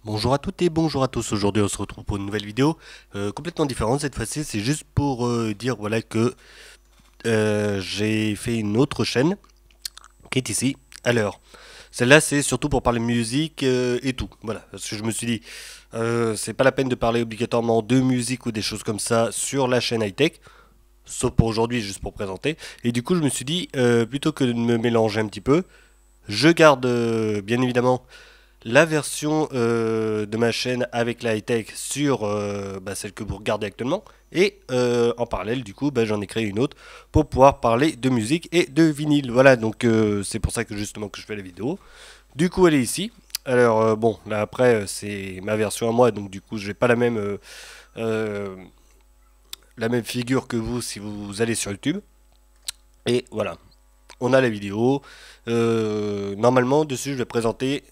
Bonjour à toutes et bonjour à tous. Aujourd'hui, on se retrouve pour une nouvelle vidéo complètement différente. Cette fois-ci, c'est juste pour dire voilà que j'ai fait une autre chaîne qui est ici. Alors, celle-là, c'est surtout pour parler musique et tout. Voilà, parce que je me suis dit, c'est pas la peine de parler obligatoirement de musique ou des choses comme ça sur la chaîne high-tech. Sauf pour aujourd'hui, juste pour présenter. Et du coup, je me suis dit, plutôt que de me mélanger un petit peu, je garde bien évidemment la version de ma chaîne avec la high-tech sur celle que vous regardez actuellement. Et en parallèle, du coup, j'en ai créé une autre pour pouvoir parler de musique et de vinyle. Voilà, donc c'est pour ça que justement que je fais la vidéo. Du coup, elle est ici. Alors, bon, là après, c'est ma version à moi, donc du coup, je n'ai pas euh, la même figure que vous si vous allez sur YouTube. Et voilà, on a la vidéo. Normalement, dessus, je vais présenter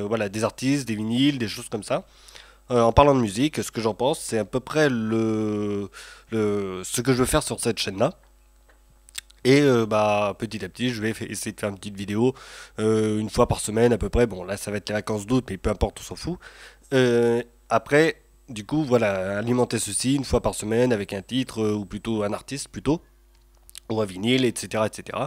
voilà, des artistes, des vinyles, des choses comme ça. En parlant de musique, ce que j'en pense, c'est à peu près ce que je veux faire sur cette chaîne-là. Et petit à petit, je vais essayer de faire une petite vidéo une fois par semaine à peu près. Bon, là, ça va être les vacances d'août, mais peu importe, on s'en fout. Après, du coup, voilà, alimenter ceci une fois par semaine avec un titre, ou plutôt un artiste, plutôt, ou un vinyle, etc., etc.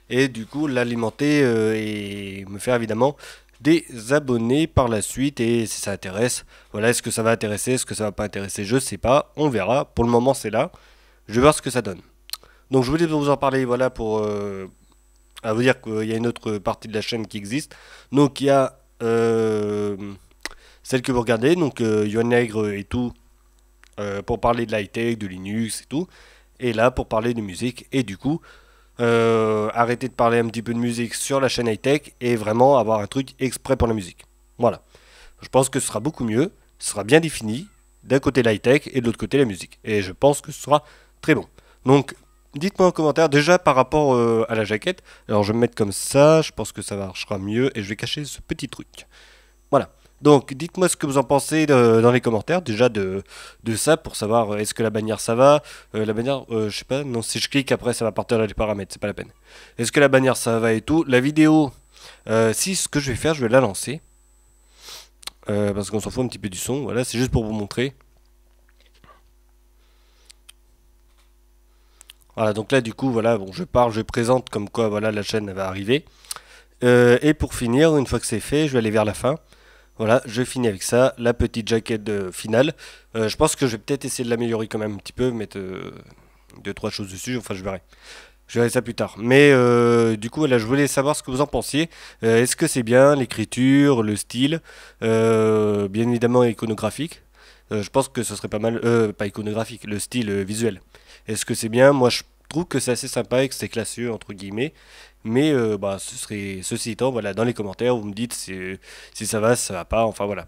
Et du coup l'alimenter et me faire évidemment des abonnés par la suite. Et si ça intéresse, voilà, est-ce que ça va intéresser, est-ce que ça va pas intéresser, je sais pas, on verra. Pour le moment c'est là, je vais voir ce que ça donne. Donc je voulais vous en parler, voilà, pour à vous dire qu'il y a une autre partie de la chaîne qui existe. Donc il y a celle que vous regardez, donc Yoann Nègre et tout, pour parler de l'high-tech, de Linux et tout. Et là pour parler de musique. Et du coup, arrêter de parler un petit peu de musique sur la chaîne high-tech et vraiment avoir un truc exprès pour la musique. Voilà. Je pense que ce sera beaucoup mieux, ce sera bien défini, d'un côté la high-tech et de l'autre côté la musique. Et je pense que ce sera très bon. Donc, dites-moi en commentaire, déjà par rapport à la jaquette. Alors, je vais me mettre comme ça, je pense que ça marchera mieux et je vais cacher ce petit truc. Voilà. Donc, dites-moi ce que vous en pensez dans les commentaires, déjà de ça, pour savoir est-ce que la bannière ça va. La bannière, je sais pas, non, si je clique après ça va partir dans les paramètres, c'est pas la peine. Est-ce que la bannière ça va et tout. La vidéo, si ce que je vais faire, je vais la lancer. Parce qu'on s'en fout un petit peu du son, voilà, c'est juste pour vous montrer. Voilà, donc là du coup, voilà, bon, je parle, je présente comme quoi, voilà, la chaîne elle va arriver. Et pour finir, une fois que c'est fait, je vais aller vers la fin. Voilà, je finis avec ça, la petite jaquette finale. Je pense que je vais peut-être essayer de l'améliorer quand même un petit peu, mettre deux, trois choses dessus, enfin je verrai. Je verrai ça plus tard. Mais du coup, voilà, je voulais savoir ce que vous en pensiez. Est-ce que c'est bien l'écriture, le style, bien évidemment iconographique. Je pense que ce serait pas mal, pas iconographique, le style visuel. Est-ce que c'est bien? Moi, je trouve que c'est assez sympa et que c'est classieux, entre guillemets. Mais ce serait, ceci étant, voilà, dans les commentaires, vous me dites si ça va pas, enfin voilà.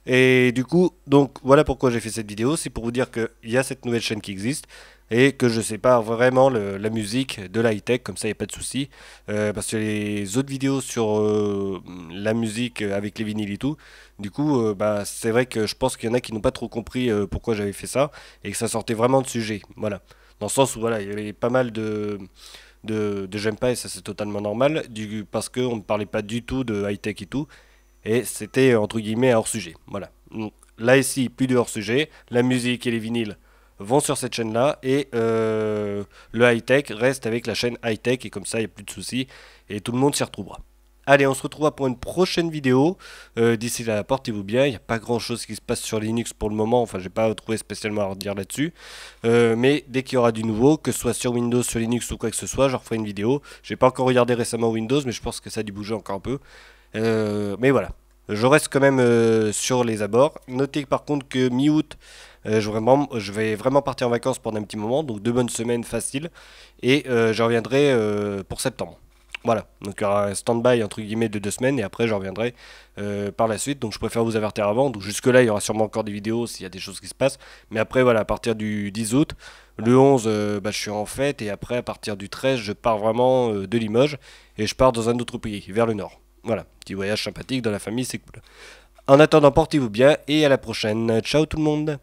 Et du coup, donc voilà pourquoi j'ai fait cette vidéo, c'est pour vous dire qu'il y a cette nouvelle chaîne qui existe et que je sépare vraiment la musique de la high-tech, comme ça il n'y a pas de souci. Parce que les autres vidéos sur la musique avec les vinyles et tout, du coup, c'est vrai que je pense qu'il y en a qui n'ont pas trop compris pourquoi j'avais fait ça et que ça sortait vraiment de sujet. Voilà. Dans le sens où voilà, il y avait pas mal de j'aime pas et ça c'est totalement normal parce qu'on ne parlait pas du tout de high-tech et tout. Et c'était entre guillemets un hors-sujet. Voilà. Donc, là ici, plus de hors-sujet. La musique et les vinyles vont sur cette chaîne-là. Et le high-tech reste avec la chaîne high-tech. Et comme ça, il n'y a plus de soucis. Et tout le monde s'y retrouvera. Allez, on se retrouvera pour une prochaine vidéo. D'ici là, portez-vous bien. Il n'y a pas grand-chose qui se passe sur Linux pour le moment. Enfin, j'ai pas trouvé spécialement à redire là-dessus. Mais dès qu'il y aura du nouveau, que ce soit sur Windows, sur Linux ou quoi que ce soit, je referai une vidéo. J'ai pas encore regardé récemment Windows, mais je pense que ça a dû bouger encore un peu. Mais voilà, je reste quand même sur les abords. Notez par contre que mi-août, je vais vraiment partir en vacances pendant un petit moment, donc 2 bonnes semaines faciles, et je reviendrai pour septembre. Voilà, donc il y aura un stand-by entre guillemets de 2 semaines, et après je reviendrai par la suite, donc je préfère vous avertir avant. Donc jusque-là, il y aura sûrement encore des vidéos s'il y a des choses qui se passent, mais après voilà, à partir du 10 août, le 11, je suis en fête, et après à partir du 13, je pars vraiment de Limoges, et je pars dans un autre pays, vers le nord. Voilà, petit voyage sympathique dans la famille, c'est cool. En attendant, portez-vous bien et à la prochaine. Ciao tout le monde.